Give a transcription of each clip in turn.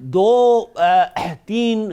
2-3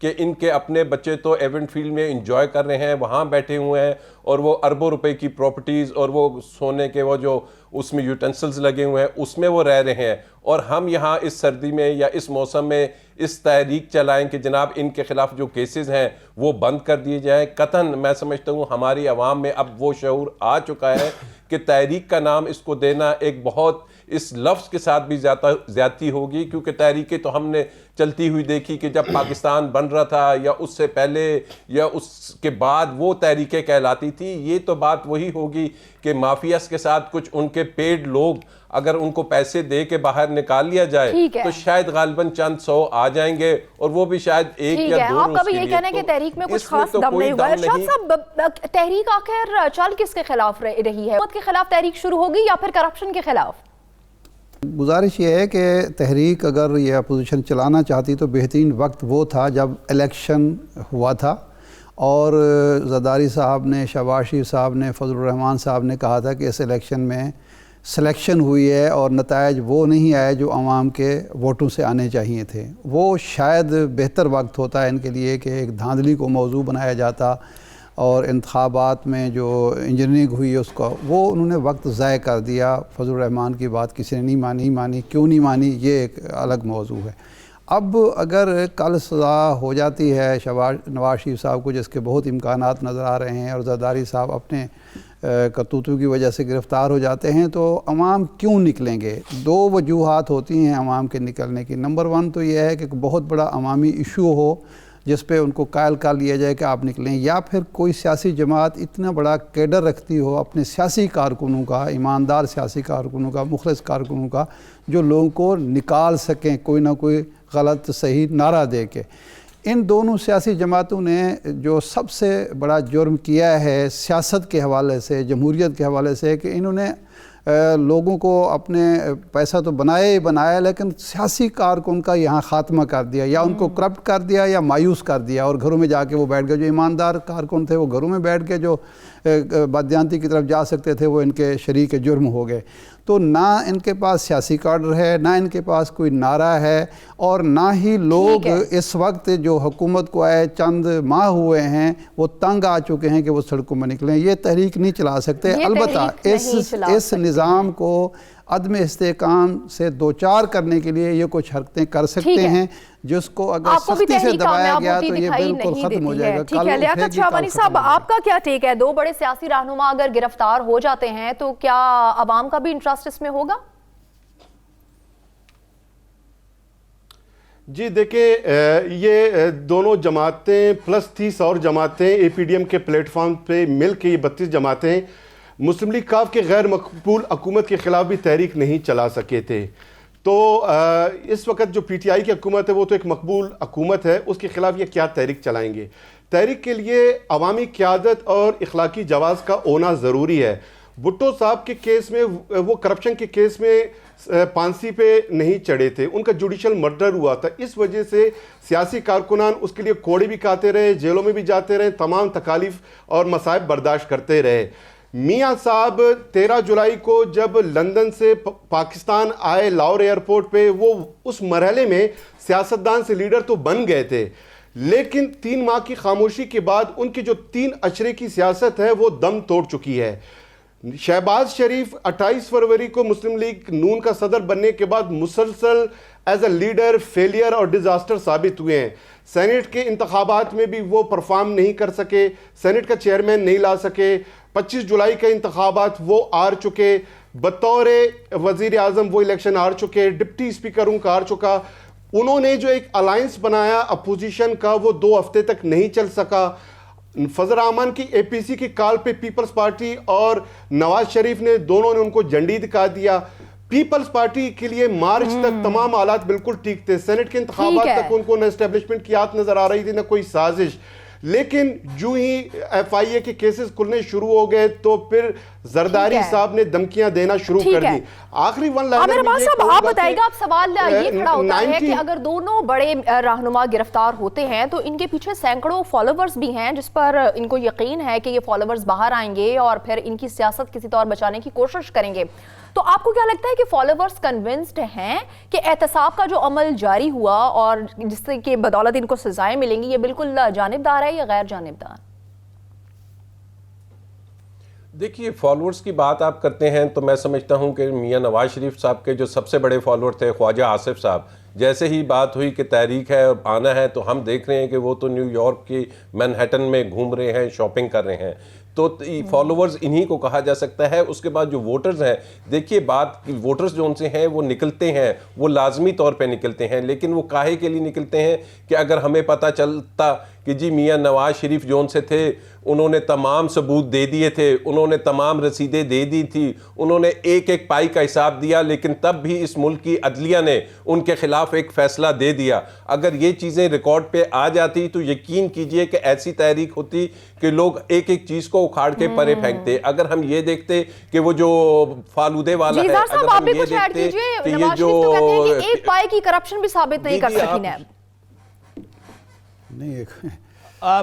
کہ ان کے اپنے بچے تو ایونٹ فیلڈ میں انجوائے کر رہے ہیں, وہاں بیٹھے ہوئے ہیں, اور وہ اربوں روپے کی پراپرٹیز اور وہ سونے کے وہ جو اس میں یوٹینسلز لگے ہوئے ہیں اس میں وہ رہ رہے ہیں, اور ہم یہاں اس سردی میں یا اس موسم میں اس تحریک چلائیں کہ جناب ان کے خلاف جو کیسز ہیں وہ بند کر دیے جائیں. قطعاً میں سمجھتا ہوں ہماری عوام میں اب وہ شعور آ چکا ہے کہ تحریک کا نام اس کو دینا ایک بہت اس لفظ کے ساتھ بھی زیادتی ہوگی, کیونکہ تحریکیں تو ہم نے چلتی ہوئی دیکھی کہ جب پاکستان بن رہا تھا یا اس سے پہلے یا اس کے بعد وہ تحریکیں کہلاتی تھی. یہ تو بات وہی ہوگی کہ مافیاز کے ساتھ کچھ ان کے پیڈ لوگ اگر ان کو پیسے دے کے باہر نکال لیا جائے تو شاید غالباً چند 100 آ جائیں گے, اور وہ بھی شاید ایک یا 2 روز کے لیے. آپ کا بھی یہ کہنا ہے کہ تحریک میں کچھ خاص دم نہیں ہوا. ارشاد صاحب, تحریک آخر چل کس کے خلاف رہی ہے؟ حکومت کے خلاف تحریک شروع ہوگی یا پھر کرپشن کے خلاف؟ گزارش یہ ہے کہ تحریک اگر یہ اپوزیشن چلانا چاہتی تو بہترین وقت وہ تھا جب الیکشن ہوا تھا, اور زرداری صاحب نے, شہباز شریف صاحب نے, فضل الرحمان صاحب نے کہا تھا کہ اس الیکشن میں سلیکشن ہوئی ہے اور نتائج وہ نہیں آئے جو عوام کے ووٹوں سے آنے چاہیے تھے. وہ شاید بہتر وقت ہوتا ہے ان کے لیے کہ ایک دھاندلی کو موضوع بنایا جاتا, اور انتخابات میں جو انجینئرنگ ہوئی اس کا وہ انہوں نے وقت ضائع کر دیا. فضل الرحمان کی بات کسی نے نہیں مانی, کیوں نہیں مانی یہ ایک الگ موضوع ہے. اب اگر کل سزا ہو جاتی ہے نواز شریف صاحب کو, جس کے بہت امکانات نظر آ رہے ہیں, اور زرداری صاحب اپنے کرتوتوں کی وجہ سے گرفتار ہو جاتے ہیں, تو عوام کیوں نکلیں گے؟ 2 وجوہات ہوتی ہیں عوام کے نکلنے کی. نمبر 1 تو یہ ہے کہ بہت بڑا عوامی ایشو ہو جس پہ ان کو قائل کر لیا جائے کہ آپ نکلیں, یا پھر کوئی سیاسی جماعت اتنا بڑا کیڈر رکھتی ہو اپنے سیاسی کارکنوں کا, ایماندار سیاسی کارکنوں کا, مخلص کارکنوں کا, جو لوگوں کو نکال سکیں کوئی نہ کوئی غلط صحیح نعرہ دے کے. ان دونوں سیاسی جماعتوں نے جو سب سے بڑا جرم کیا ہے سیاست کے حوالے سے, جمہوریت کے حوالے سے, کہ انہوں نے لوگوں کو اپنے پیسہ تو بنایا لیکن سیاسی کارکن کا یہاں خاتمہ کر دیا, یا ان کو کرپٹ کر دیا یا مایوس کر دیا, اور گھروں میں جا کے وہ بیٹھ گئے. جو ایماندار کارکن تھے وہ گھروں میں بیٹھ کے جو بددیانتی کی طرف جا سکتے تھے وہ ان کے شریک جرم ہو گئے. تو نہ ان کے پاس سیاسی کارڈر ہے, نہ ان کے پاس کوئی نعرہ ہے, اور نہ ہی لوگ اس وقت جو حکومت کو آئے چند ماہ ہوئے ہیں وہ تنگ آ چکے ہیں کہ وہ سڑکوں میں نکلیں. یہ تحریک نہیں چلا سکتے. البتہ اس نظام کو عدم استحکام سے دوچار کرنے کے لیے یہ کچھ حرکتیں کر سکتے ہیں, جس کو اگر سختی سے دبایا گیا تو یہ بالکل ختم ہو جائے گا. ٹھیک ہے, لیاقت شعبانی صاحب آپ کا کیا ٹیک ہے؟ 2 بڑے سیاسی رہنما اگر گرفتار ہو جاتے ہیں تو کیا عوام کا بھی انٹرسٹ اس میں ہوگا؟ جی دیکھیں, یہ دونوں جماعتیں پلس 30 اور جماعتیں اے پی ڈی ایم کے پلیٹ فارم پہ مل کے یہ 32 جماعتیں مسلم لیگ کاف کے غیر مقبول حکومت کے خلاف بھی تحریک نہیں چلا سکے تھے. تو اس وقت جو پی ٹی آئی کی حکومت ہے وہ تو ایک مقبول حکومت ہے, اس کے خلاف یہ کیا تحریک چلائیں گے؟ تحریک کے لیے عوامی قیادت اور اخلاقی جواز کا ہونا ضروری ہے. بھٹو صاحب کے کیس میں, وہ کرپشن کے کیس میں پھانسی پہ نہیں چڑھے تھے, ان کا جوڈیشل مرڈر ہوا تھا. اس وجہ سے سیاسی کارکنان اس کے لیے کوڑے بھی کھاتے رہے, جیلوں میں بھی جاتے رہے, تمام تکالیف اور مصائب برداشت کرتے رہے. میاں صاحب 13 جولائی کو جب لندن سے پاکستان آئے لاہور ایئرپورٹ پہ, وہ اس مرحلے میں سیاستدان سے لیڈر تو بن گئے تھے, لیکن 3 ماہ کی خاموشی کے بعد ان کی جو 3 اشرے کی سیاست ہے وہ دم توڑ چکی ہے. شہباز شریف 28 فروری کو مسلم لیگ نون کا صدر بننے کے بعد مسلسل ایز اے لیڈر فیلئر اور ڈیزاسٹر ثابت ہوئے ہیں. سینٹ کے انتخابات میں بھی وہ پرفارم نہیں کر سکے, سینٹ کا چیئرمین نہیں لا سکے. 25 جولائی کے انتخابات وہ ہار چکے, بطور وزیر اعظم وہ الیکشن ہار چکے, ڈپٹی اسپیکروں کا ہار چکا. انہوں نے جو ایک الائنس بنایا اپوزیشن کا وہ 2 ہفتے تک نہیں چل سکا. فضل الرحمان کی اے پی سی کی کال پہ پیپلز پارٹی اور نواز شریف نے دونوں نے ان کو جھنڈی دکھا دیا. پیپلز پارٹی کے لیے مارچ تک تمام حالات بالکل ٹھیک تھے. سینٹ کے انتخابات تک ان کو نہ اسٹیبلشمنٹ کی ہاتھ نظر آ رہی تھی نہ کوئی سازش, لیکن جو ہی ایف آئی اے کے کیسز کھلنے شروع ہو گئے تو پھر زرداری صاحب نے دھمکیاں دینا شروع کر دی. آخری ون لائنر میں یہ آپ بتائیے گا, اب سوال یہ کھڑا ہوتا ہے کہ اگر دونوں بڑے رہنما گرفتار ہوتے ہیں تو ان کے پیچھے سینکڑوں فالوورز بھی ہیں جس پر ان کو یقین ہے کہ یہ فالوورز باہر آئیں گے اور پھر ان کی سیاست کسی طور بچانے کی کوشش کریں گے. تو آپ کو کیا لگتا ہے کہ فالوورز کنونسڈ ہیں کہ احتساب کا جو عمل جاری ہوا اور جس سے کہ بدولت ان کو سزائیں ملیں گی یہ بالکل جانبدار ہے یا غیر جانبدار؟ دیکھیے فالوورز کی بات آپ کرتے ہیں تو میں سمجھتا ہوں کہ میاں نواز شریف صاحب کے جو سب سے بڑے فالوور تھے خواجہ آصف صاحب، جیسے ہی بات ہوئی کہ تحریک ہے اور آنا ہے تو ہم دیکھ رہے ہیں کہ وہ تو نیو یارک کی مینہٹن میں گھوم رہے ہیں، شاپنگ کر رہے ہیں، تو فالوورز انہی کو کہا جا سکتا ہے۔ اس کے بعد جو ووٹرز ہیں، دیکھیے بات ووٹرز جو ان سے ہیں وہ نکلتے ہیں، وہ لازمی طور پہ نکلتے ہیں، لیکن وہ کاہے کے لیے نکلتے ہیں کہ اگر ہمیں پتہ چلتا کہ جی میاں نواز شریف جون سے تھے، انہوں نے تمام ثبوت دے دیے تھے، انہوں نے تمام رسیدیں دے دی تھی، انہوں نے ایک ایک پائی کا حساب دیا، لیکن تب بھی اس ملک کی عدلیہ نے ان کے خلاف ایک فیصلہ دے دیا۔ اگر یہ چیزیں ریکارڈ پہ آ جاتی تو یقین کیجئے کہ ایسی تحریک ہوتی کہ لوگ ایک ایک چیز کو اکھاڑ کے پرے پھینکتے۔ اگر ہم یہ دیکھتے کہ وہ جو فالودے والا ہے، اگر ہم یہ دیکھتے کہ یہ جو ایک پائی کی کرپشن بھی ثابت نہیں کر سکی نیب۔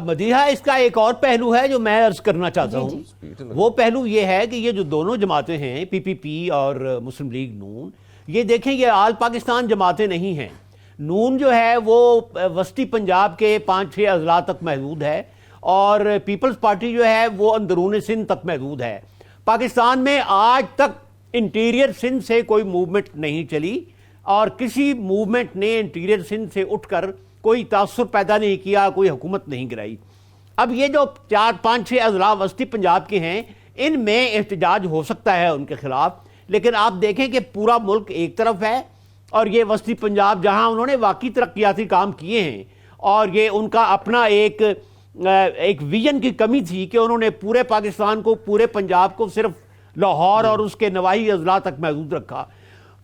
مدیحہ اس کا ایک اور پہلو ہے جو میں عرض کرنا چاہتا ہوں، وہ پہلو یہ ہے کہ یہ جو دونوں جماعتیں ہیں پی پی پی اور مسلم لیگ نون، یہ دیکھیں یہ آل پاکستان جماعتیں نہیں ہیں۔ نون جو ہے وہ وسطی پنجاب کے 5-6 اضلاع تک محدود ہے اور پیپلز پارٹی جو ہے وہ اندرون سندھ تک محدود ہے۔ پاکستان میں آج تک انٹیریئر سندھ سے کوئی موومنٹ نہیں چلی اور کسی موومنٹ نے انٹیریئر سندھ سے اٹھ کر کوئی تاثر پیدا نہیں کیا، کوئی حکومت نہیں گرائی۔ اب یہ جو 4-5-6 اضلاع وسطی پنجاب کے ہیں، ان میں احتجاج ہو سکتا ہے ان کے خلاف، لیکن آپ دیکھیں کہ پورا ملک ایک طرف ہے اور یہ وسطی پنجاب جہاں انہوں نے واقعی ترقیاتی کام کیے ہیں اور یہ ان کا اپنا ایک ویژن کی کمی تھی کہ انہوں نے پورے پاکستان کو، پورے پنجاب کو صرف لاہور اور اس کے نواحی اضلاع تک محدود رکھا۔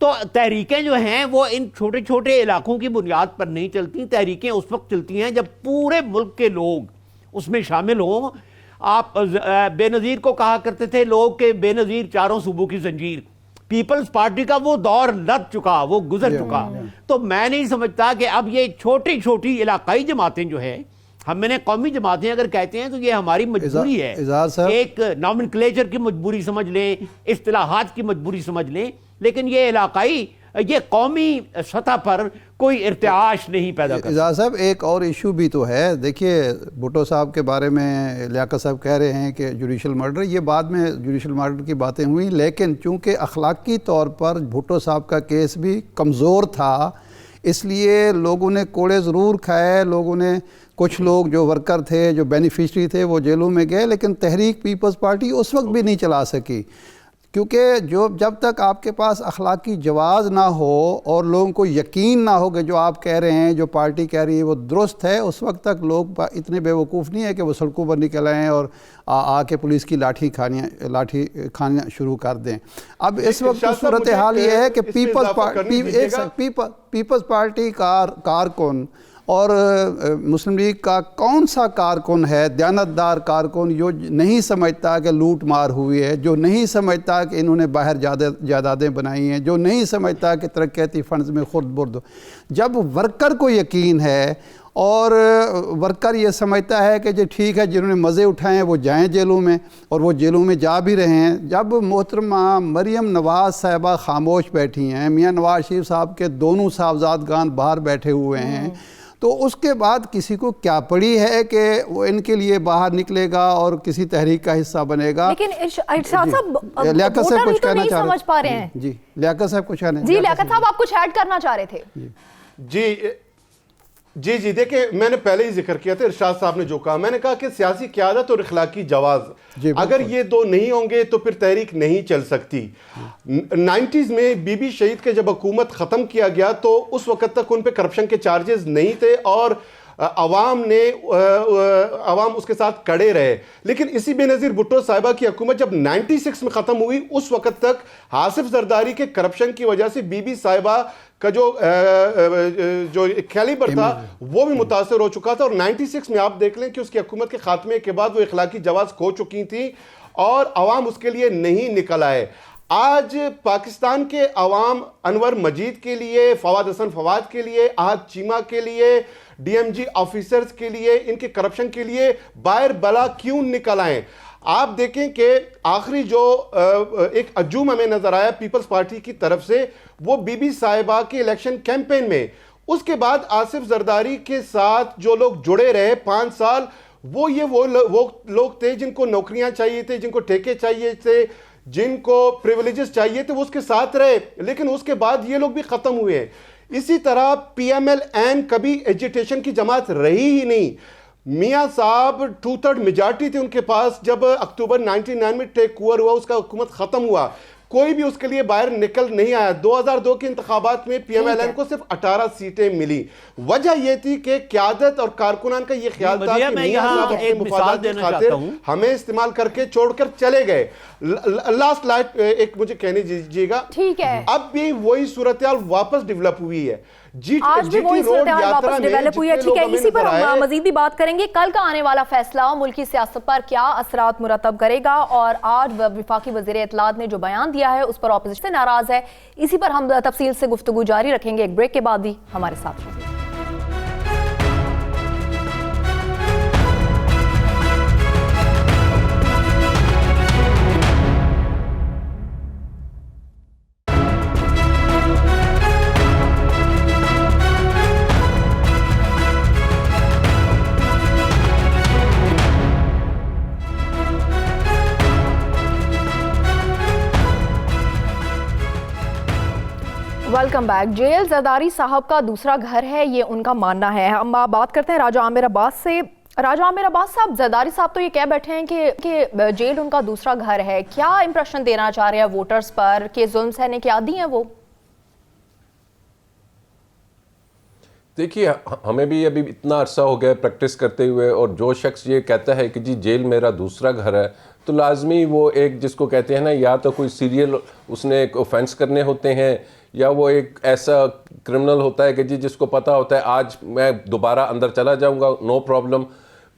تو تحریکیں جو ہیں وہ ان چھوٹے چھوٹے علاقوں کی بنیاد پر نہیں چلتی، تحریکیں اس وقت چلتی ہیں جب پورے ملک کے لوگ اس میں شامل ہوں۔ آپ بے نظیر کو کہا کرتے تھے لوگ کہ بے نظیر چاروں صوبوں کی زنجیر، پیپلز پارٹی کا وہ دور لد چکا، وہ گزر چکا۔ تو میں نہیں سمجھتا کہ اب یہ چھوٹی چھوٹی علاقائی جماعتیں جو ہیں، ہم نے قومی جماعتیں اگر کہتے ہیں تو یہ ہماری مجبوری ہے، ایک نومنکلیچر کی مجبوری سمجھ لیں، اصطلاحات کی مجبوری سمجھ لیں، لیکن یہ علاقائی، یہ قومی سطح پر کوئی ارتعاش نہیں پیدا کرتا۔ اعجاز صاحب ایک اور ایشو بھی تو ہے، دیکھیے بھٹو صاحب کے بارے میں لیاقت صاحب کہہ رہے ہیں کہ جوڈیشل مرڈر، یہ بعد میں جوڈیشل مرڈر کی باتیں ہوئیں، لیکن چونکہ اخلاقی طور پر بھٹو صاحب کا کیس بھی کمزور تھا، اس لیے لوگوں نے کوڑے ضرور کھائے، لوگوں نے کچھ لوگ جو ورکر تھے، جو بینیفیشری تھے، وہ جیلوں میں گئے، لیکن تحریک پیپلز پارٹی اس وقت بھی نہیں چلا سکی، کیونکہ جب تک آپ کے پاس اخلاقی جواز نہ ہو اور لوگوں کو یقین نہ ہو کہ جو آپ کہہ رہے ہیں، جو پارٹی کہہ رہی ہے وہ درست ہے، اس وقت تک لوگ اتنے بے وقوف نہیں ہے کہ وہ سڑکوں پر نکل آئیں اور آ کے پولیس کی لاٹھی کھانا شروع کر دیں۔ اب اس وقت صورتحال یہ ہے کہ پیپلز پارٹی کارکن اور مسلم لیگ کا کون سا کارکن ہے دیانتدار کارکن جو نہیں سمجھتا کہ لوٹ مار ہوئی ہے، جو نہیں سمجھتا کہ انہوں نے باہر جائیدادیں بنائی ہیں، جو نہیں سمجھتا کہ ترقیاتی فنڈز میں خرد برد؟ جب ورکر کو یقین ہے اور ورکر یہ سمجھتا ہے کہ جو ٹھیک ہے جنہوں نے مزے اٹھائے ہیں وہ جائیں جیلوں میں، اور وہ جیلوں میں جا بھی رہے ہیں، جب محترمہ مریم نواز صاحبہ خاموش بیٹھی ہیں، میاں نواز شریف صاحب کے دونوں صاحبزادگان باہر بیٹھے ہوئے ہیں، تو اس کے بعد کسی کو کیا پڑی ہے کہ وہ ان کے لیے باہر نکلے گا اور کسی تحریک کا حصہ بنے گا؟ لیکن ارشاد صاحب لیاقت صاحب کچھ کہنا چاہ سمجھ پا رہے ہیں۔ جی لیاقت صاحب کچھ کہنا، جی لیاقت صاحب آپ کچھ ایڈ کرنا چاہ رہے تھے۔ جی دیکھیں میں نے پہلے ہی ذکر کیا تھا، ارشاد صاحب نے جو کہا، میں نے کہا کہ سیاسی قیادت اور اخلاقی جواز اگر یہ دو نہیں ہوں گے تو پھر تحریک نہیں چل سکتی۔ 90s میں بی بی شہید کے جب حکومت ختم کیا گیا تو اس وقت تک ان پہ کرپشن کے چارجز نہیں تھے اور عوام اس کے ساتھ کڑے رہے، لیکن اسی بے نظیر بھٹو صاحبہ کی حکومت جب 96 میں ختم ہوئی، اس وقت تک آصف زرداری کے کرپشن کی وجہ سے بی بی صاحبہ کا جو کیلیبر تھا وہ بھی متاثر ہو چکا تھا، اور 96 میں آپ دیکھ لیں کہ اس کی حکومت کے خاتمے کے بعد وہ اخلاقی جواز کھو چکی تھی اور عوام اس کے لیے نہیں نکل آئے۔ آج پاکستان کے عوام انور مجید کے لیے، فواد حسن فواد کے لیے، احد چیمہ کے لیے، ڈی ایم جی آفیسرز کے لیے، ان کے کرپشن کے لیے باہر بلا کیوں نکل آئیں؟ آپ دیکھیں کہ آخری جو ایک ہجوم ہمیں نظر آیا پیپلز پارٹی کی طرف سے وہ بی بی صاحبہ کے الیکشن کیمپین میں، اس کے بعد آصف زرداری کے ساتھ جو لوگ جڑے رہے 5 سال وہ لوگ تھے جن کو نوکریاں چاہیے تھے، جن کو ٹھیکے چاہیے تھے، جن کو پریولیجز چاہیے تھے، وہ اس کے ساتھ رہے، لیکن اس کے بعد یہ لوگ بھی ختم ہوئے ہیں۔ اسی طرح پی ایم ایل این کبھی ایجیٹیشن کی جماعت رہی ہی نہیں۔ میاں صاحب 2/3 میجارٹی تھی ان کے پاس جب اکتوبر 99 میں ٹیک اوور ہوا، اس کا حکومت ختم ہوا، کوئی بھی اس کے لیے باہر نکل نہیں آیا۔ 2002 کے انتخابات میں پی ایم ایل این کو صرف 18 سیٹیں ملی۔ وجہ یہ تھی کہ قیادت اور کارکنان کا یہ خیال تھا کہ میاں صاحب اپنے مفادات کی خاطر ہمیں استعمال کر کے چھوڑ کر چلے گئے۔ لاسٹ لائٹ ایک مجھے کہنے دیجیے گا، ٹھیک ہے، اب بھی وہی صورتحال واپس ڈیولپ ہوئی ہے، آج بھی وہی صورتحال واپس ڈیولپ ہوئی ہے۔ ٹھیک ہے، اسی پر ہم مزید بھی بات کریں گے۔ کل کا آنے والا فیصلہ ملکی سیاست پر کیا اثرات مرتب کرے گا، اور آج وفاقی وزیر اطلاعات نے جو بیان دیا ہے اس پر اپوزیشن سے ناراض ہے، اسی پر ہم تفصیل سے گفتگو جاری رکھیں گے۔ ایک بریک کے بعد بھی ہمارے ساتھ رہیں۔ Welcome back. جیل زرداری صاحب کا دوسرا گھر ہے، یہ ان کا ماننا ہے۔ ہم بات کرتے ہیں راجہ عامر عباس سے۔ راجہ عامر عباس صاحب، زرداری صاحب تو یہ کہہ بیٹھے ہیں کہ جیل ان کا دوسرا گھر ہے، کیا امپریشن دینا چاہ رہے ہیں ووٹرز پر کہ ظلم سہنے کے عادی ہیں وہ؟ دیکھیے، ہمیں بھی ابھی اتنا عرصہ ہو گیا پریکٹس کرتے ہوئے، اور جو شخص یہ کہتا ہے کہ جی جیل میرا دوسرا گھر ہے، تو لازمی وہ ایک جس کو کہتے ہیں نا، یا تو کوئی سیریل اس نے ایک اوفینس کرنے ہوتے ہیں، یا وہ ایک ایسا کرمنل ہوتا ہے کہ جی جس کو پتہ ہوتا ہے آج میں دوبارہ اندر چلا جاؤں گا، نو پرابلم۔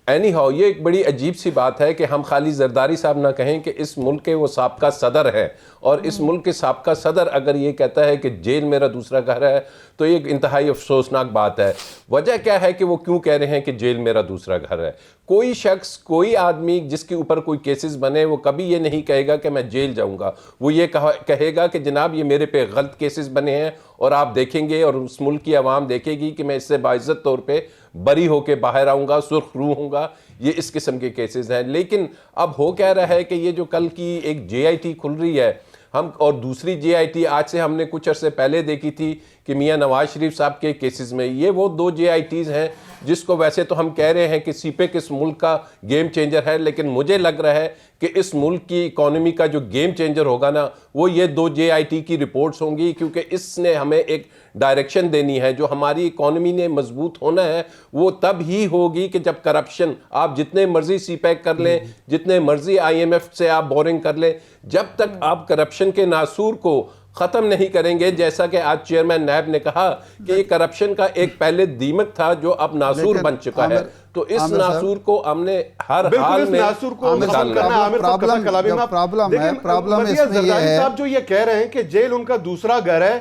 اینی ہاؤ، یہ ایک بڑی عجیب سی بات ہے کہ ہم خالی زرداری صاحب نہ کہیں کہ اس ملک کے وہ سابقہ صدر ہے، اور اس ملک کے سابقہ صدر اگر یہ کہتا ہے کہ جیل میرا دوسرا گھر ہے تو یہ ایک انتہائی افسوسناک بات ہے۔ وجہ کیا ہے کہ وہ کیوں کہہ رہے ہیں کہ جیل میرا دوسرا گھر ہے؟ کوئی شخص، کوئی آدمی جس کے اوپر کوئی کیسز بنے، وہ کبھی یہ نہیں کہے گا کہ میں جیل جاؤں گا، وہ یہ کہے گا کہ جناب یہ میرے پہ غلط کیسز بنے ہیں، اور آپ دیکھیں گے اور اس ملک کی عوام دیکھے گی کہ میں اس سے باعزت طور پہ بری ہو کے باہر آؤں گا، سرخ روح ہوں گا۔ یہ اس قسم کے کیسز ہیں۔ لیکن اب ہو کیا رہا ہے کہ یہ جو کل کی ایک جے آئی ٹی کھل رہی ہے، اور دوسری جے آئی ٹی آج سے ہم نے کچھ عرصے پہلے دیکھی تھی کہ میاں نواز شریف صاحب کے کیسز میں، یہ وہ 2 جے آئی ٹیز ہیں جس کو ویسے تو ہم کہہ رہے ہیں کہ سی پیک اس ملک کا گیم چینجر ہے، لیکن مجھے لگ رہا ہے کہ اس ملک کی اکانومی کا جو گیم چینجر ہوگا نا، وہ یہ 2 جے آئی ٹی کی رپورٹس ہوں گی، کیونکہ اس نے ہمیں ایک ڈائریکشن دینی ہے۔ جو ہماری اکانومی نے مضبوط ہونا ہے وہ تب ہی ہوگی کہ جب کرپشن، آپ جتنے مرضی سی پیک کر لیں، جتنے مرضی آئی ایم ایف سے آپ بورنگ کر لیں، جب تک آپ کرپشن کے ناسور کو ختم نہیں کریں گے، جیسا کہ آج چیئرمین نیب نے کہا کہ یہ کرپشن کا ایک پہلے دیمک تھا جو اب ناسور بن چکا ہے، تو اس ناسور کو ہم نے ہر حال میں ناسور کو ختم کرنا ہے۔ زرداری صاحب جو یہ کہہ رہے ہیں کہ جیل ان کا دوسرا گھر ہے،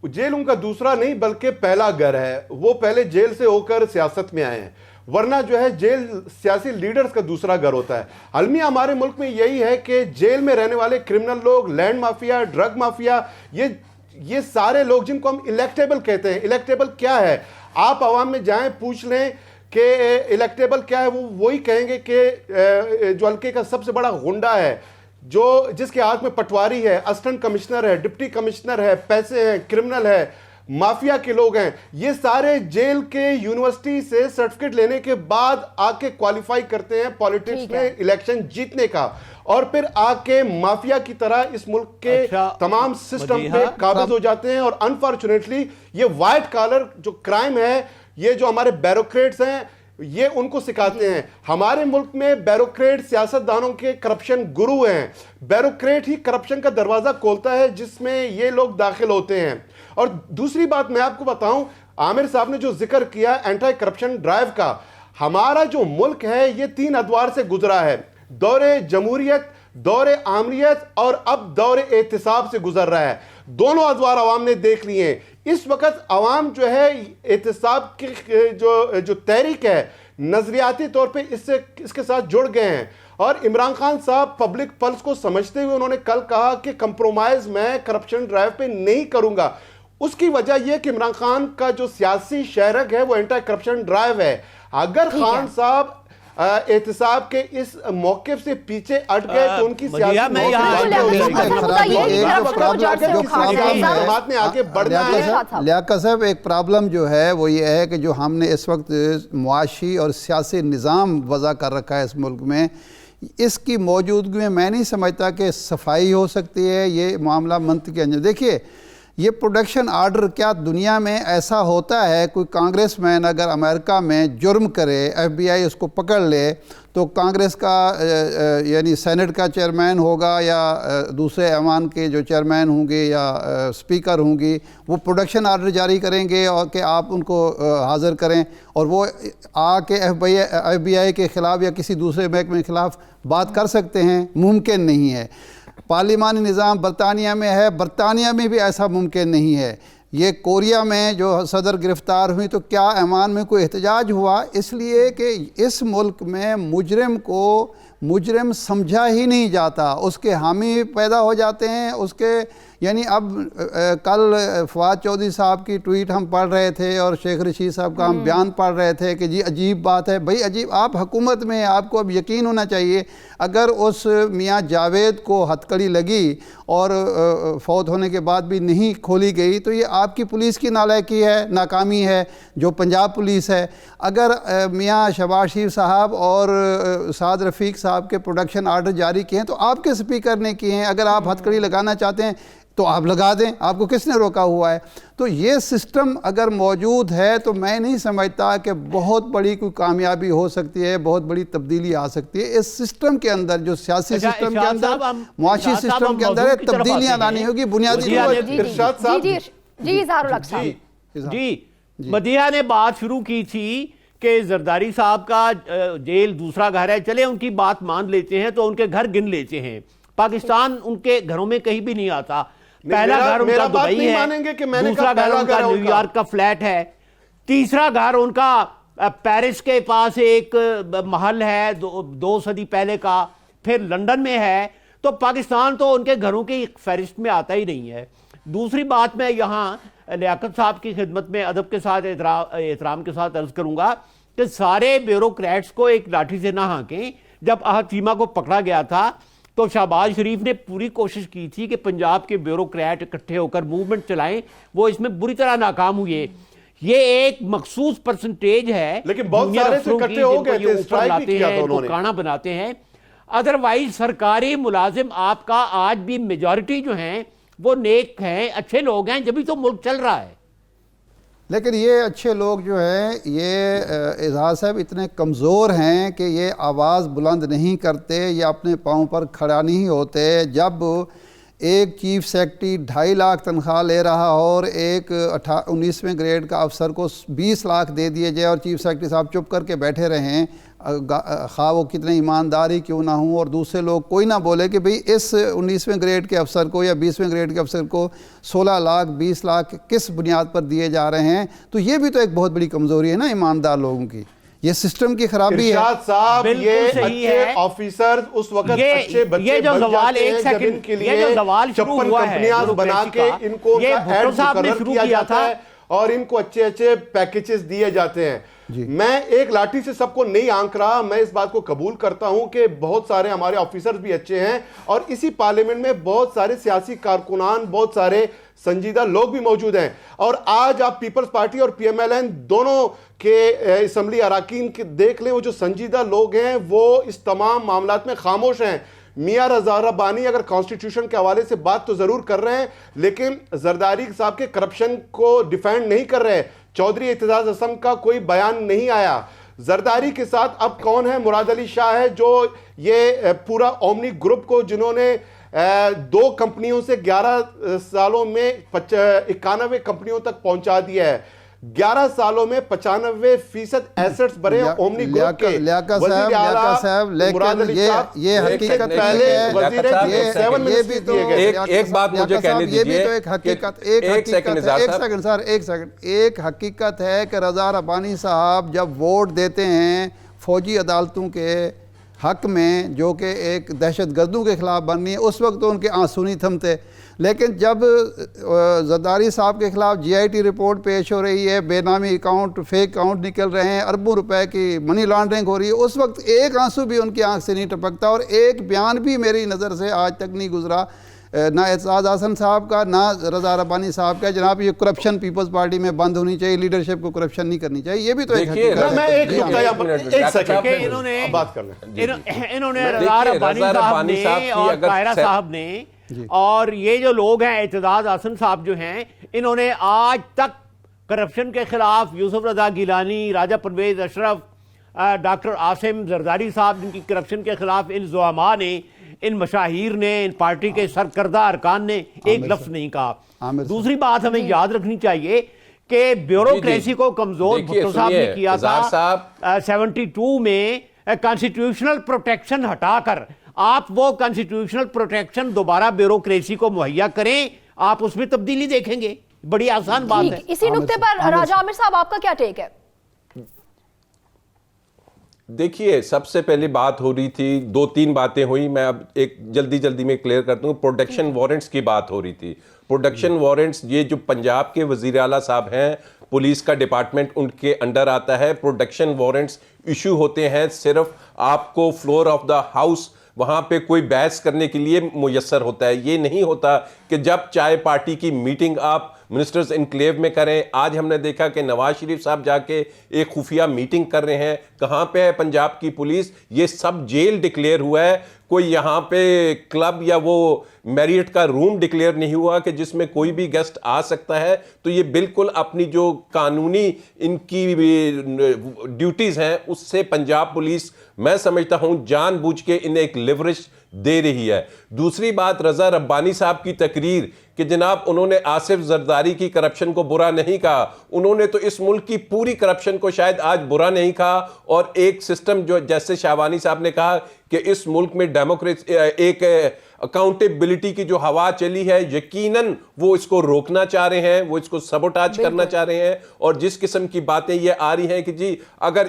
جیل ان کا دوسرا نہیں بلکہ پہلا گھر ہے۔ وہ پہلے جیل سے ہو کر سیاست میں آئے ہیں، ورنہ جو ہے جیل سیاسی لیڈرز کا دوسرا گھر ہوتا ہے۔ المیہ ہمارے ملک میں یہی ہے کہ جیل میں رہنے والے کرمنل لوگ، لینڈ مافیا، ڈرگ مافیا، یہ سارے لوگ جن کو ہم الیکٹیبل کہتے ہیں۔ الیکٹیبل کیا ہے؟ آپ عوام میں جائیں پوچھ لیں کہ الیکٹیبل کیا ہے، وہ وہی کہیں گے کہ جو حلقے کا سب سے بڑا غنڈہ ہے، جس کے ہاتھ میں پٹواری ہے، اسسٹنٹ کمشنر ہے، ڈپٹی کمشنر ہے، پیسے ہیں، کرمنل ہے، مافیا کے لوگ ہیں، یہ سارے جیل کے یونیورسٹی سے سرٹیفکیٹ لینے کے بعد آ کے کوالیفائی کرتے ہیں پالیٹکس میں الیکشن جیتنے کا، اور پھر آ کے مافیا کی طرح اس ملک کے تمام سسٹم پہ قابض ہو جاتے ہیں۔ اور انفارچونیٹلی یہ وائٹ کالر جو کرائم ہے، یہ جو ہمارے بیروکریٹس ہیں، یہ ان کو سکھاتے ہیں۔ ہمارے ملک میں بیروکریٹ سیاستدانوں کے کرپشن گرو ہیں، بیروکریٹ ہی کرپشن کا دروازہ کھولتا ہے جس میں یہ لوگ داخل ہوتے ہیں۔ اور دوسری بات میں آپ کو بتاؤں، عامر صاحب نے جو ذکر کیا اینٹی کرپشن ڈرائیو کا، ہمارا جو ملک ہے یہ 3 ادوار سے گزرا ہے، دور جمہوریت، دور آمریت، اور اب دور احتساب سے گزر رہا ہے۔ دونوں ادوار عوام نے دیکھ لیے ہیں۔ اس وقت عوام جو ہے احتساب کی جو تحریک ہے، نظریاتی طور پہ اس کے ساتھ جڑ گئے ہیں، اور عمران خان صاحب پبلک پلس کو سمجھتے ہوئے انہوں نے کل کہا کہ کمپرومائز میں کرپشن ڈرائیو پہ نہیں کروں گا. اس کی وجہ یہ کہ عمران خان کا جو سیاسی شہرگ ہے وہ اینٹی کرپشن ڈرائیو ہے. اگر خان صاحب احتساب کے اس موقف سے پیچھے ہٹ گئے تو ان کی سیاسی نے آگے بڑھنا ہے. لیاقت صاحب ایک پرابلم جو ہے وہ یہ ہے کہ جو ہم نے اس وقت معاشی اور سیاسی نظام وضع کر رکھا ہے اس ملک میں, اس کی موجودگی میں میں نہیں سمجھتا کہ صفائی ہو سکتی ہے. یہ معاملہ منطقی انجام. دیکھیے یہ پروڈکشن آرڈر کیا دنیا میں ایسا ہوتا ہے, کوئی کانگریس مین اگر امریکہ میں جرم کرے, ایف بی آئی اس کو پکڑ لے, تو کانگریس کا یعنی سینٹ کا چیئرمین ہوگا یا دوسرے ایوان کے جو چیئرمین ہوں گے یا اسپیکر ہوں گی, وہ پروڈکشن آرڈر جاری کریں گے اور کہ آپ ان کو حاضر کریں, اور وہ آ کے ایف بی آئی کے خلاف یا کسی دوسرے محکمے کے خلاف بات کر سکتے ہیں؟ ممکن نہیں ہے. پارلیمانی نظام برطانیہ میں ہے, برطانیہ میں بھی ایسا ممکن نہیں ہے. یہ کوریا میں جو صدر گرفتار ہوئی تو کیا ایوان میں کوئی احتجاج ہوا؟ اس لیے کہ اس ملک میں مجرم کو مجرم سمجھا ہی نہیں جاتا, اس کے حامی پیدا ہو جاتے ہیں. اس کے یعنی اب کل فواد چودھری صاحب کی ٹویٹ ہم پڑھ رہے تھے اور شیخ رشید صاحب کا ہم بیان پڑھ رہے تھے کہ جی عجیب بات ہے. بھئی عجیب, آپ حکومت میں ہیں, آپ کو اب یقین ہونا چاہیے. اگر اس میاں جاوید کو ہتھکڑی لگی اور فوت ہونے کے بعد بھی نہیں کھولی گئی تو یہ آپ کی پولیس کی نالائکی ہے, ناکامی ہے جو پنجاب پولیس ہے. اگر میاں شہباز شریف صاحب اور سعد رفیق صاحب کے پروڈکشن آرڈر جاری کیے ہیں تو آپ کے اسپیکر نے کیے ہیں. اگر آپ ہتھکڑی لگانا چاہتے ہیں تو آپ لگا دیں, آپ کو کس نے روکا ہوا ہے؟ تو یہ سسٹم اگر موجود ہے تو میں نہیں سمجھتا کہ بہت بڑی کوئی کامیابی ہو سکتی ہے, بہت بڑی تبدیلی آ سکتی ہے. اس سسٹم کے اندر, جو سیاسی سسٹم کے اندر, معاشی سسٹم کے اندر تبدیلیاں لانی ہوگی. بنیادی ارشاد صاحب جی اظہار الحق صاحب جی مدیحہ نے بات شروع کی تھی کہ زرداری صاحب کا جیل دوسرا گھر ہے, چلے ان کی بات مان لیتے ہیں تو ان کے گھر گن لیتے ہیں. پاکستان ان کے گھروں میں کہیں بھی نہیں آتا. پہلا گھر ان کا دبئی ہے, دوسرا گھر ان کا نیو یارک کا فلیٹ ہے, تیسرا گھر ان کا پیرس کے پاس ایک محل ہے 2 صدی پہلے کا, پھر لندن میں ہے. تو پاکستان تو ان کے گھروں کی فہرست میں آتا ہی نہیں ہے. دوسری بات میں یہاں لیاقت صاحب کی خدمت میں ادب کے ساتھ احترام کے ساتھ عرض کروں گا کہ سارے بیوروکریٹس کو ایک لاٹھی سے نہ ہانکیں. جب احد چیمہ کو پکڑا گیا تھا تو شہباز شریف نے پوری کوشش کی تھی کہ پنجاب کے بیوروکریٹ اکٹھے ہو کر موومنٹ چلائیں, وہ اس میں بری طرح ناکام ہوئے. یہ ایک مخصوص پرسنٹیج ہے, لیکن بہت سارے سے اکٹھے ہو گئے تھے, اسٹرائک بھی کیا تھا انہوں نے, کانا بناتے ہیں. ادروائز سرکاری ملازم آپ کا آج بھی میجورٹی جو ہیں وہ نیک ہیں, اچھے لوگ ہیں, جبھی تو ملک چل رہا ہے. لیکن یہ اچھے لوگ جو ہیں یہ اظہار صاحب اتنے کمزور ہیں کہ یہ آواز بلند نہیں کرتے یا اپنے پاؤں پر کھڑا نہیں ہوتے. جب ایک چیف سیکرٹری 2.5 لاکھ تنخواہ لے رہا ہو اور ایک 19ویں گریڈ کا افسر کو 20 لاکھ دے دیے جائے اور چیف سیکرٹری صاحب چپ کر کے بیٹھے رہیں, خواہ وہ کتنے ایمانداری کیوں نہ ہوں, اور دوسرے لوگ کوئی نہ بولے کہ بھئی اس 19ویں گریڈ کے افسر کو یا 20ویں گریڈ کے افسر کو 16 لاکھ 20 لاکھ کس بنیاد پر دیے جا رہے ہیں, تو یہ بھی تو ایک بہت بڑی کمزوری ہے نا ایماندار لوگوں کی. یہ سسٹم کی خرابی ہے. ارشاد صاحب یہ اچھے آفیسر اس وقت اچھے بچے بن جاتے ہیں جب ان کے لیے 56 کمپنیاں بنا کے ان کو ایڈ مقرر کیا جاتا ہے اور ان کو اچھے اچھے پیکیجز دیے جاتے ہیں. میں ایک لاٹھی سے سب کو نہیں آنک رہا, میں اس بات کو قبول کرتا ہوں کہ بہت سارے ہمارے آفیسر بھی اچھے ہیں اور اسی پارلیمنٹ میں بہت سارے سیاسی کارکنان, بہت سارے سنجیدہ لوگ بھی موجود ہیں. اور آج آپ پیپلز پارٹی اور پی ایم ایل این دونوں کے اسمبلی اراکین دیکھ لیں, وہ جو سنجیدہ لوگ ہیں وہ اس تمام معاملات میں خاموش ہیں. میاں رضا ربانی اگر کانسٹیٹیوشن کے حوالے سے بات تو ضرور کر رہے ہیں لیکن زرداری صاحب کے کرپشن کو ڈیفینڈ نہیں کر رہے. چودھری اعتزاز حسن کا کوئی بیان نہیں آیا. زرداری کے ساتھ اب کون ہے؟ مراد علی شاہ ہے جو یہ پورا اومنی گروپ کو, جنہوں نے 2 کمپنیوں سے 11 سالوں میں 91 کمپنیوں تک پہنچا دیا ہے. 11 سالوں میں 95% ایسٹس بڑھے اومنی گروپ کے. لیاقت صاحب لیکن یہ حقیقت ایک بات مجھے کہنے دیجئے, ایک حقیقت ہے کہ رضا ربانی صاحب جب ووٹ دیتے ہیں فوجی عدالتوں کے حق میں جو کہ ایک دہشت گردوں کے خلاف بننی ہے، اس وقت تو ان کے آنسو نہیں تھمتے، لیکن جب زرداری صاحب کے خلاف GIT رپورٹ پیش ہو رہی ہے، بے نامی اکاؤنٹ، فیک اکاؤنٹ نکل رہے ہیں، اربوں روپے کی منی لانڈرنگ ہو رہی ہے، اس وقت ایک آنسو بھی ان کی آنکھ سے نہیں ٹپکتا، اور ایک بیان بھی میری نظر سے آج تک نہیں گزرا، نہ اعتزاز احسن صاحب کا، نہ رضا ربانی صاحب کا، جناب یہ کرپشن پیپلز پارٹی میں بند ہونی چاہیے، لیڈرشپ کو کرپشن نہیں کرنی چاہیے، یہ بھی تو ایک حقیقت ہے۔ میں ایک نقطہ یہاں پر ایک سیکنڈ کہ انہوں نے بات کر لیں، انہوں نے رضا ربانی صاحب نے اور طاہرہ صاحب نے اور یہ جو لوگ ہیں اعتزاز احسن صاحب جو ہیں، انہوں نے آج تک کرپشن کے خلاف یوسف رضا گیلانی، راجہ پرویز اشرف، ڈاکٹر عاصم زرداری صاحب، جن کی کرپشن کے خلاف ان زعماء نے، ان مشاہیر نے، ان پارٹی کے سرکردہ ارکان نے ایک لفظ نہیں کہا۔ دوسری بات ہمیں یاد رکھنی چاہیے کہ بیوروکریسی کو کمزور بھٹو صاحب نے کیا تھا 72 میں کانسٹیٹیوشنل پروٹیکشن ہٹا کر، آپ وہ کانسٹیٹیوشنل پروٹیکشن دوبارہ بیوروکریسی کو مہیا کریں، آپ اس میں تبدیلی دیکھیں گے، بڑی آسان بات ہے۔ اسی نکتے پر راجہ عامر صاحب آپ کا کیا ٹیک ہے؟ دیکھیے، سب سے پہلی بات ہو رہی تھی، 2-3 باتیں ہوئی، میں اب ایک جلدی میں کلیئر کرتا ہوں۔ پروڈکشن وارنٹس کی بات ہو رہی تھی، پروڈکشن وارنٹس، یہ جو پنجاب کے وزیر اعلیٰ صاحب ہیں، پولیس کا ڈپارٹمنٹ ان کے انڈر آتا ہے، پروڈکشن وارنٹس ایشو ہوتے ہیں صرف آپ کو فلور آف دا ہاؤس وہاں پہ کوئی بحث کرنے کے لیے میسر ہوتا ہے، یہ نہیں ہوتا کہ جب چاہے پارٹی کی میٹنگ آپ منسٹرز انکلیو میں کریں۔ آج ہم نے دیکھا کہ نواز شریف صاحب جا کے ایک خفیہ میٹنگ کر رہے ہیں، کہاں پہ ہے پنجاب کی پولیس؟ یہ سب جیل ڈکلیئر ہوا ہے، کوئی یہاں پہ کلب یا وہ میریٹ کا روم ڈکلیئر نہیں ہوا کہ جس میں کوئی بھی گیسٹ آ سکتا ہے۔ تو یہ بالکل اپنی جو قانونی ان کی ڈیوٹیز ہیں اس سے پنجاب پولیس، میں سمجھتا ہوں جان بوجھ کے انہیں ایک لیوریج دے رہی ہے۔ دوسری بات، رضا ربانی صاحب کی تقریر کہ جناب انہوں نے آصف زرداری کی کرپشن کو برا نہیں کہا، انہوں نے تو اس ملک کی پوری کرپشن کو شاید آج برا نہیں کہا، اور ایک سسٹم جو جیسے شاہوانی صاحب نے کہا کہ اس ملک میں ڈیموکریسی، ایک اکاؤنٹیبلٹی کی جو ہوا چلی ہے، یقیناً وہ اس کو روکنا چاہ رہے ہیں، وہ اس کو سبوٹاج کرنا چاہ رہے ہیں، اور جس قسم کی باتیں یہ آ رہی ہیں کہ جی اگر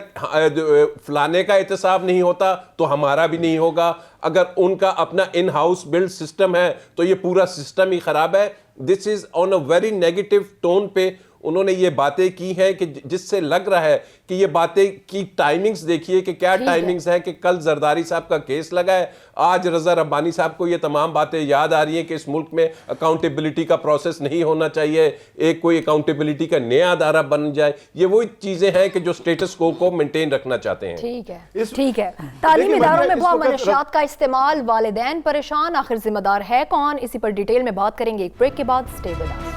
فلانے کا احتساب نہیں ہوتا تو ہمارا بھی نہیں ہوگا، اگر ان کا اپنا ان ہاؤس بلڈ سسٹم ہے تو یہ پورا سسٹم ہی خراب ہے۔ دس از آن اے ویری نیگیٹو ٹون پہ انہوں نے یہ باتیں کی ہیں کہ جس سے لگ رہا ہے کہ یہ باتیں کی ٹائمنگز دیکھیے کہ کیا ٹائمنگز ہے، کہ کل زرداری صاحب کا کیس لگا ہے، آج رضا ربانی صاحب کو یہ تمام باتیں یاد آ رہی ہیں کہ اس ملک میں اکاؤنٹیبلٹی کا پروسیس نہیں ہونا چاہیے، ایک کوئی اکاؤنٹیبلٹی کا نیا ادارہ بن جائے۔ یہ وہی چیزیں ہیں کہ جو سٹیٹس کو مینٹین رکھنا چاہتے ہیں۔ ٹھیک ہے، تعلیمی اداروں میں بہت منشیات کا استعمال، والدین پریشان، آخر ذمہ دار ہے کون؟ اسی پر ڈیٹیل میں بات کریں گے ایک بریک کے بعد، stay with us.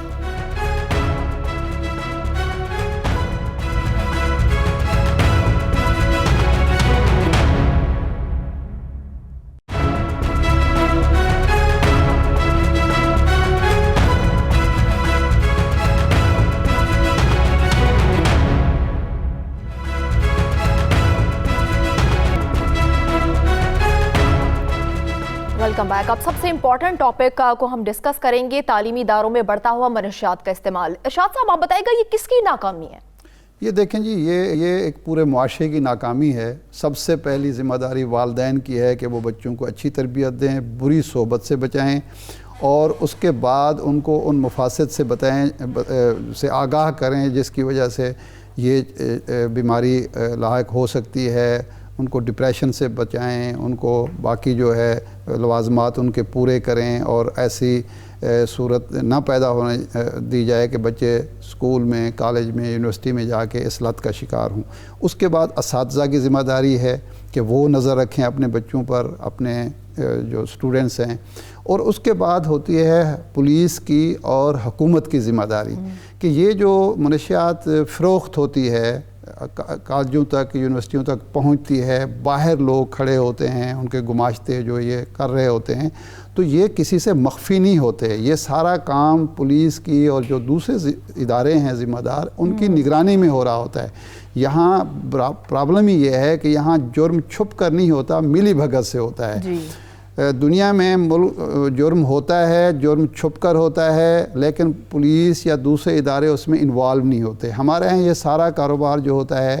Welcome back. اب سب سے امپورٹنٹ ٹاپک کو ہم ڈسکس کریں گے، تعلیمی اداروں میں بڑھتا ہوا منشیات کا استعمال۔ ارشاد صاحب آپ بتائیں گا یہ کس کی ناکامی ہے؟ یہ دیکھیں جی، یہ ایک پورے معاشرے کی ناکامی ہے۔ سب سے پہلی ذمہ داری والدین کی ہے کہ وہ بچوں کو اچھی تربیت دیں، بری صحبت سے بچائیں، اور اس کے بعد ان کو ان مفاسد سے سے آگاہ کریں جس کی وجہ سے یہ بیماری لاحق ہو سکتی ہے۔ ان کو ڈپریشن سے بچائیں، ان کو باقی جو ہے لوازمات ان کے پورے کریں، اور ایسی صورت نہ پیدا ہونے دی جائے کہ بچے اسکول میں، کالج میں، یونیورسٹی میں جا کے اس لت کا شکار ہوں۔ اس کے بعد اساتذہ کی ذمہ داری ہے کہ وہ نظر رکھیں اپنے بچوں پر، اپنے جو اسٹوڈنٹس ہیں، اور اس کے بعد ہوتی ہے پولیس کی اور حکومت کی ذمہ داری کہ یہ جو منشیات فروخت ہوتی ہے، کالجوں تک، یونیورسٹیوں تک پہنچتی ہے، باہر لوگ کھڑے ہوتے ہیں، ان کے گماشتے جو یہ کر رہے ہوتے ہیں، تو یہ کسی سے مخفی نہیں ہوتے۔ یہ سارا کام پولیس کی اور جو دوسرے ادارے ہیں ذمہ دار، ان کی نگرانی میں ہو رہا ہوتا ہے۔ یہاں پرابلم ہی یہ ہے کہ یہاں جرم چھپ کر نہیں ہوتا، ملی بھگت سے ہوتا ہے۔ دنیا میں جرم ہوتا ہے، جرم چھپ کر ہوتا ہے، لیکن پولیس یا دوسرے ادارے اس میں انوالو نہیں ہوتے۔ ہمارے یہاں یہ سارا کاروبار جو ہوتا ہے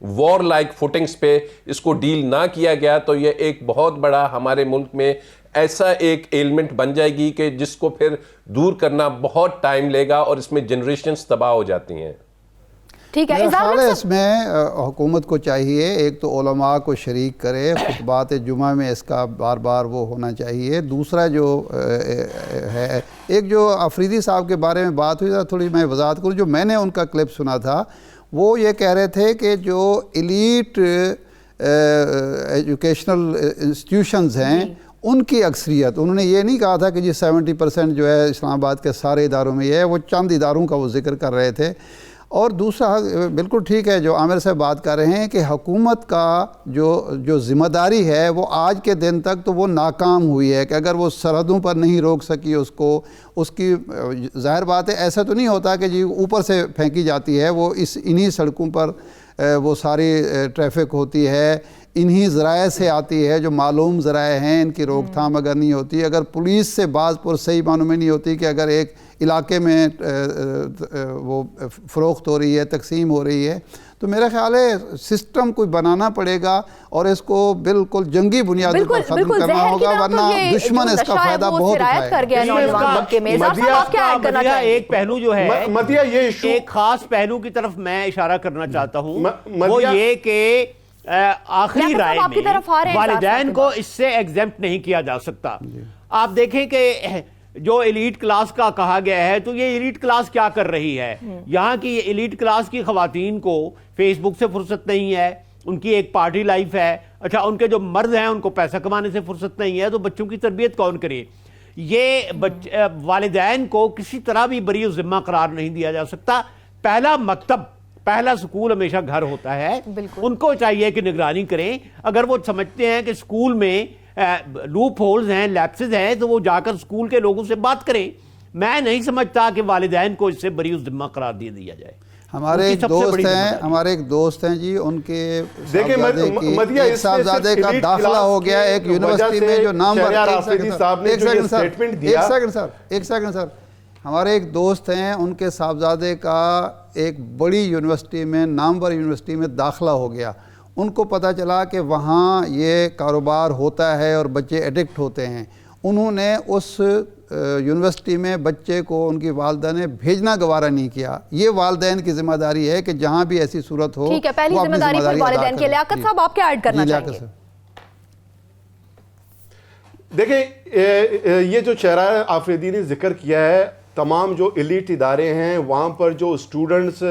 وار لائک فوٹنگز پہ اس کو ڈیل نہ کیا گیا تو یہ ایک بہت بڑا ہمارے ملک میں ایسا ایک ایلمنٹ بن جائے گی کہ جس کو پھر دور کرنا بہت ٹائم لے گا اور اس میں جنریشنز تباہ ہو جاتی ہیں. ٹھیک ہے. میرا خیال ہے اس میں حکومت کو چاہیے ایک تو علماء کو شریک کرے, خطبات جمعہ میں اس کا بار بار وہ ہونا چاہیے. دوسرا جو ہے, ایک جو آفریدی صاحب کے بارے میں بات ہوئی تھا, تھوڑی میں وضاحت کروں. جو میں نے ان کا کلپ سنا تھا وہ یہ کہہ رہے تھے کہ جو ایلیٹ ایجوکیشنل انسٹیٹیوشنز ہیں ان کی اکثریت, انہوں نے یہ نہیں کہا تھا کہ جی 70% جو ہے اسلام آباد کے سارے اداروں میں یہ ہے, وہ چند اداروں کا وہ ذکر کر رہے تھے. اور دوسرا بالکل ٹھیک ہے جو عامر صاحب بات کر رہے ہیں کہ حکومت کا جو ذمہ داری ہے وہ آج کے دن تک تو وہ ناکام ہوئی ہے, کہ اگر وہ سرحدوں پر نہیں روک سکی اس کی ظاہر بات ہے ایسا تو نہیں ہوتا کہ جی اوپر سے پھینکی جاتی ہے, وہ انہی سڑکوں پر وہ ساری ٹریفک ہوتی ہے, انہی ذرائع سے آتی ہے جو معلوم ذرائع ہیں, ان کی روک تھام اگر نہیں ہوتی, اگر پولیس سے بعض پر صحیح معنوں میں نہیں ہوتی کہ اگر ایک علاقے میں وہ فروخت ہو رہی ہے, تقسیم ہو رہی ہے, تو میرا خیال ہے سسٹم کوئی بنانا پڑے گا اور اس کو بالکل جنگی بنیادوں پر ختم کرنا ہوگا, ورنہ دشمن اس کا فائدہ بہت اٹھائے گا. ایک پہلو جو ہے ایک خاص پہلو کی طرف میں اشارہ کرنا چاہتا ہوں, وہ یہ کہ آخری رائے میں والدین کو اس سے ایگزمپٹ نہیں کیا جا سکتا. آپ دیکھیں کہ جو ایلیٹ کلاس کا کہا گیا ہے, تو یہ ایلیٹ کلاس کیا کر رہی ہے؟ یہاں کی ایلیٹ کلاس کی خواتین کو فیس بک سے فرصت نہیں ہے, ان کی ایک پارٹی لائف ہے. اچھا, ان کے جو مرد ہیں ان کو پیسہ کمانے سے فرصت نہیں ہے, تو بچوں کی تربیت کون کرے؟ یہ والدین کو کسی طرح بھی بری ذمہ قرار نہیں دیا جا سکتا. پہلا مکتب, پہلا سکول ہمیشہ گھر ہوتا ہے. ان کو چاہیے کہ نگرانی کریں. اگر وہ سمجھتے ہیں کہ سکول میں لوپ ہولز ہیں, لیپسز ہیں, تو وہ جا کر سکول کے لوگوں سے بات کریں. میں نہیں سمجھتا کہ والدین کو اس سے بری ذمہ قرار دیا جائے. ہمارے ایک دوست ہیں جی, ان کے صاحبزادے کا داخلہ ہو گیا ایک یونیورسٹی میں جو نام ایک سیکنڈ سر, ہمارے ایک دوست ہیں, ان کے صاحبزادے کا ایک بڑی یونیورسٹی میں, نامور یونیورسٹی میں داخلہ ہو گیا. ان کو پتہ چلا کہ وہاں یہ کاروبار ہوتا ہے اور بچے ایڈکٹ ہوتے ہیں. انہوں نے اس یونیورسٹی میں بچے کو, ان کی والدہ نے بھیجنا گوارا نہیں کیا. یہ والدین کی ذمہ داری ہے کہ جہاں بھی ایسی صورت ہو, ٹھیک ہے, پہلی ذمہ داری پر والدین کی. لیاقت صاحب آپ کیا ایڈ کرنا چاہیں گے؟ دیکھیں, یہ جو چہرہ آفریدی نے ذکر کیا ہے, تمام جو ایلیٹ ادارے ہیں وہاں پر جو اسٹوڈنٹس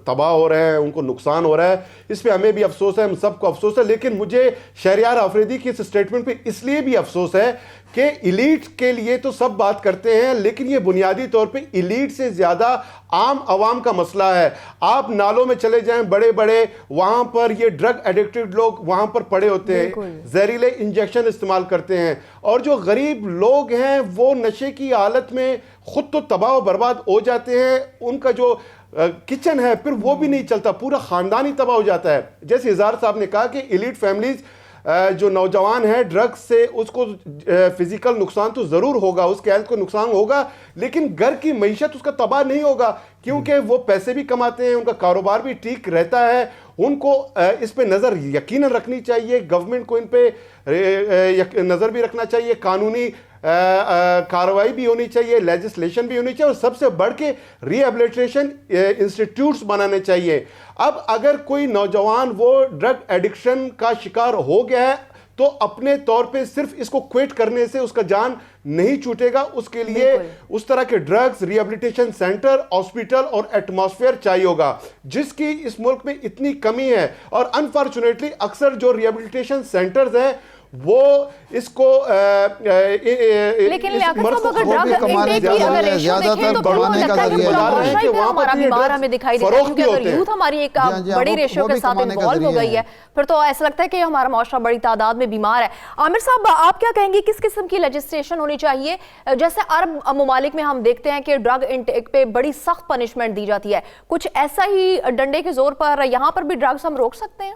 تباہ ہو رہے ہیں, ان کو نقصان ہو رہا ہے, اس پہ ہمیں بھی افسوس ہے, ہم سب کو افسوس ہے. لیکن مجھے شہریار آفریدی کی اس سٹیٹمنٹ پہ اس لیے بھی افسوس ہے کہ ایلیٹ کے لیے تو سب بات کرتے ہیں, لیکن یہ بنیادی طور پہ ایلیٹ سے زیادہ عام عوام کا مسئلہ ہے. آپ نالوں میں چلے جائیں بڑے بڑے, وہاں پر یہ ڈرگ ایڈکٹڈ لوگ وہاں پر پڑے ہوتے ہیں, زہریلے انجیکشن استعمال کرتے ہیں, اور جو غریب لوگ ہیں وہ نشے کی حالت میں خود تو تباہ و برباد ہو جاتے ہیں. ان کا جو کچن ہے پھر وہ بھی نہیں چلتا, پورا خاندان ہی تباہ ہو جاتا ہے. جیسے اظہار صاحب نے کہا کہ ایلیٹ فیملیز جو نوجوان ہے ڈرگ سے, اس کو فزیکل نقصان تو ضرور ہوگا, اس کے ہیلتھ کو نقصان ہوگا, لیکن گھر کی معیشت اس کا تباہ نہیں ہوگا, کیونکہ وہ پیسے بھی کماتے ہیں, ان کا کاروبار بھی ٹھیک رہتا ہے. ان کو اس پہ نظر یقیناً رکھنی چاہیے, گورنمنٹ کو ان پہ نظر بھی رکھنا چاہیے, قانونی کارروائی بھی ہونی چاہیے, لیجسلیشن بھی ہونی چاہیے, اور سب سے بڑھ کے ری ایبلیٹیشن انسٹیٹیوٹس بنانے چاہیے. اب اگر کوئی نوجوان وہ ڈرگ ایڈکشن کا شکار ہو گیا ہے تو اپنے طور پہ صرف اس کو کوئٹ کرنے سے اس کا جان نہیں چھوٹے گا. اس کے لیے اس طرح کے ڈرگز ری ایبلیٹیشن سینٹر, ہاسپٹل اور ایٹماسفیئر چاہیے ہوگا, جس کی اس ملک میں اتنی کمی ہے. اور انفارچونیٹلی اکثر جو ری ایبلیٹیشن سینٹرز ہیں وہ اس کو لیکن لیاقت صاحب اگر ڈرگ انٹیک کی اگر ریشو دیکھیں تو وہ لگتا ہے کہ پورا معاشرہ ہی پھر ہمارا بیمار ہمیں دکھائی دیتا ہے, کیونکہ اگر یوتھ ہماری ایک بڑی ریشو کے ساتھ انوالو ہو گئی ہے پھر تو ایسا لگتا ہے کہ ہمارا معاشرہ بڑی تعداد میں بیمار ہے. عامر صاحب آپ کیا کہیں گے, کس قسم کی لیجسلیشن ہونی چاہیے؟ جیسے عرب ممالک میں ہم دیکھتے ہیں کہ ڈرگ انٹیک پہ بڑی سخت پنشمنٹ دی جاتی ہے, کچھ ایسا ہی ڈنڈے کے زور پر یہاں پر بھی ڈرگز ہم روک سکتے ہیں؟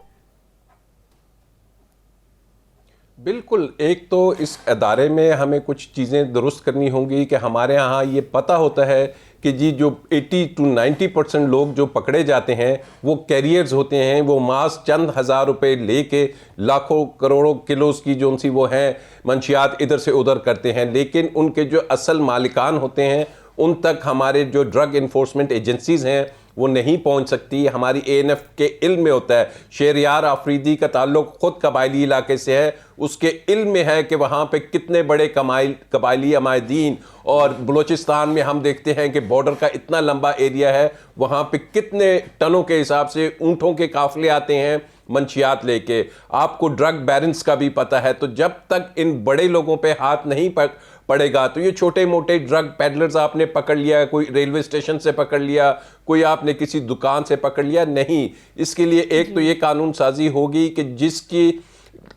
بالکل. ایک تو اس ادارے میں ہمیں کچھ چیزیں درست کرنی ہوں گی کہ ہمارے ہاں یہ پتہ ہوتا ہے کہ جی جو 80 to 90% لوگ جو پکڑے جاتے ہیں وہ کیریئرز ہوتے ہیں, وہ ماس چند ہزار روپے لے کے لاکھوں کروڑوں کلوز کی جو ان سی وہ ہیں منشیات ادھر سے ادھر کرتے ہیں, لیکن ان کے جو اصل مالکان ہوتے ہیں ان تک ہمارے جو ڈرگ انفورسمنٹ ایجنسیز ہیں وہ نہیں پہنچ سکتی. ہماری ANF کے علم میں ہوتا ہے, شہریار آفریدی کا تعلق خود قبائلی علاقے سے ہے, اس کے علم میں ہے کہ وہاں پہ کتنے بڑے قبائلی عمائدین, اور بلوچستان میں ہم دیکھتے ہیں کہ بارڈر کا اتنا لمبا ایریا ہے, وہاں پہ کتنے ٹنوں کے حساب سے اونٹوں کے قافلے آتے ہیں منشیات لے کے. آپ کو ڈرگ بیرنس کا بھی پتہ ہے. تو جب تک ان بڑے لوگوں پہ ہاتھ نہیں پڑے گا تو یہ چھوٹے موٹے ڈرگ پیڈلرز آپ نے پکڑ لیا, کوئی ریلوے اسٹیشن سے پکڑ لیا, کوئی آپ نے کسی دکان سے پکڑ لیا, نہیں. اس کے لیے ایک تو یہ قانون سازی ہوگی کہ جس کی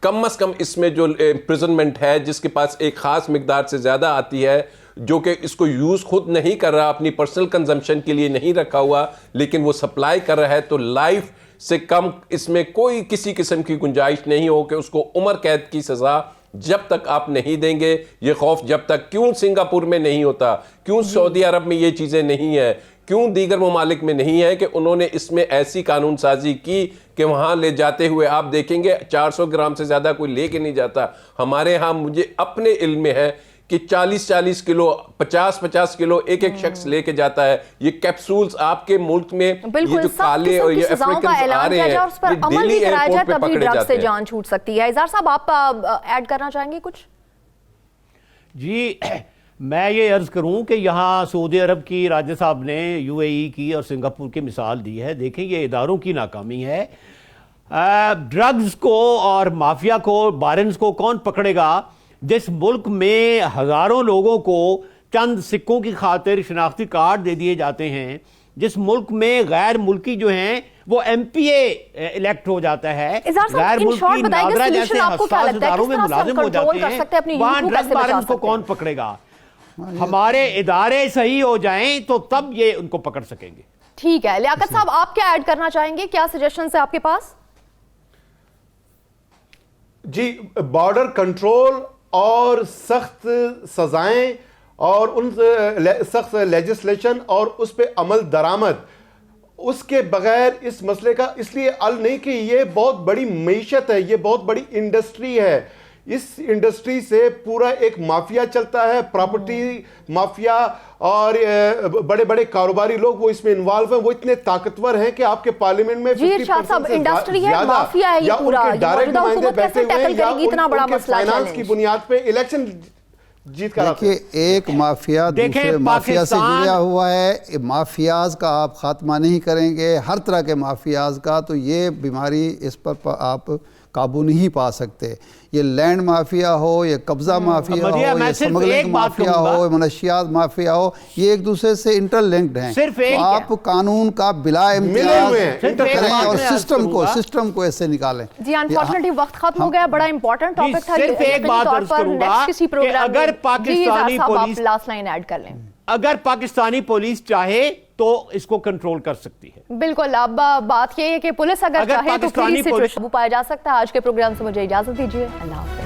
کم از کم اس میں جو امپریزنمنٹ ہے, جس کے پاس ایک خاص مقدار سے زیادہ آتی ہے, جو کہ اس کو یوز خود نہیں کر رہا, اپنی پرسنل کنزمپشن کے لیے نہیں رکھا ہوا, لیکن وہ سپلائی کر رہا ہے, تو لائف سے کم اس میں کوئی کسی قسم کی گنجائش نہیں ہو کہ اس کو عمر قید کی سزا جب تک آپ نہیں دیں گے. یہ خوف جب تک کیوں سنگاپور میں نہیں ہوتا, کیوں سعودی عرب میں یہ چیزیں نہیں ہیں, کیوں دیگر ممالک میں نہیں ہے, کہ انہوں نے اس میں ایسی قانون سازی کی کہ وہاں لے جاتے ہوئے آپ دیکھیں گے 400 گرام سے زیادہ کوئی لے کے نہیں جاتا. ہمارے ہاں مجھے اپنے علم میں ہے کہ 40 کلو 50 کلو ایک شخص لے کے جاتا ہے. یہ کیپسولز آپ کے ملک میں یہ جو کالے اور یہ افریقنز آ رہے ہیں یہ ڈیلی ایئرپورٹ پہ پکڑے جاتے ہیں. جان چھوٹ سکتی ہے. اظہار صاحب آپ ایڈ کرنا چاہیں گے کچھ؟ جی میں یہ عرض کروں کہ یہاں سعودی عرب کی راجہ صاحب نے UAE کی اور سنگاپور کی مثال دی ہے. دیکھیں یہ اداروں کی ناکامی ہے. ڈرگز کو اور مافیا کو, بارنز کو کون پکڑے گا جس ملک میں ہزاروں لوگوں کو چند سکوں کی خاطر شناختی کارڈ دے دیے جاتے ہیں, جس ملک میں غیر ملکی جو ہیں وہ MPA الیکٹ ہو جاتا ہے, غیر ملکی ناظرہ جیسے حساس اداروں میں ملازم ہو جاتے ہیں, وہاں ڈرگ بارنز کو کون پکڑے گا؟ ہمارے ادارے صحیح ہو جائیں تو تب یہ ان کو پکڑ سکیں گے. ٹھیک ہے. لیاقت صاحب آپ کیا ایڈ کرنا چاہیں گے, کیا سجیشنز ہے آپ کے پاس؟ جی بارڈر کنٹرول اور سخت سزائیں اور ان سخت لیجسلیشن اور اس پہ عمل درآمد, اس کے بغیر اس مسئلے کا اس لیے حل نہیں کہ یہ بہت بڑی معیشت ہے, یہ بہت بڑی انڈسٹری ہے. اس انڈسٹری سے پورا ایک مافیا چلتا ہے, پراپرٹی مافیا, اور بڑے بڑے کاروباری لوگ وہ اس میں انوالو ہیں, وہ اتنے طاقتور ہیں کہ آپ کے پارلیمنٹ میں 50% سے زیادہ یا ان کے ڈائریکٹ نمائندے بیٹھے ہوئے ہیں یا ان کے فائنانس کی بنیاد پہ الیکشن جیت کر آتے ہیں. دیکھیں ایک مافیا دوسرے مافیا سے جڑا ہوا ہے. مافیاز کا آپ خاتمہ نہیں کریں گے, ہر طرح کے مافیاز کا, تو یہ بیماری اس پر آپ قابو نہیں پا سکتے. یہ لینڈ مافیا ہو, یہ قبضہ مافیا ہو, یہ سمگلنگ مافیا ہو, منشیات مافیا ہو, یہ ایک دوسرے سے انٹر لنکڈ ہیں. تو آپ قانون کا بلا امتیاز کریں اور سسٹم کو ایسے نکالیں. جی انفارچونیٹلی وقت ختم ہو گیا. بڑا امپورٹنٹ ٹاپک تھا. صرف ایک بات عرض کروں گا کہ اگر Pakistani police last line add کر لیں, اگر پاکستانی پولیس چاہے تو اس کو کنٹرول کر سکتی ہے. بالکل. اب بات یہ ہے کہ پولیس اگر چاہے تو پولیس سے قابو پایا جا سکتا ہے. آج کے پروگرام سے مجھے اجازت دیجیے. اللہ حافظ.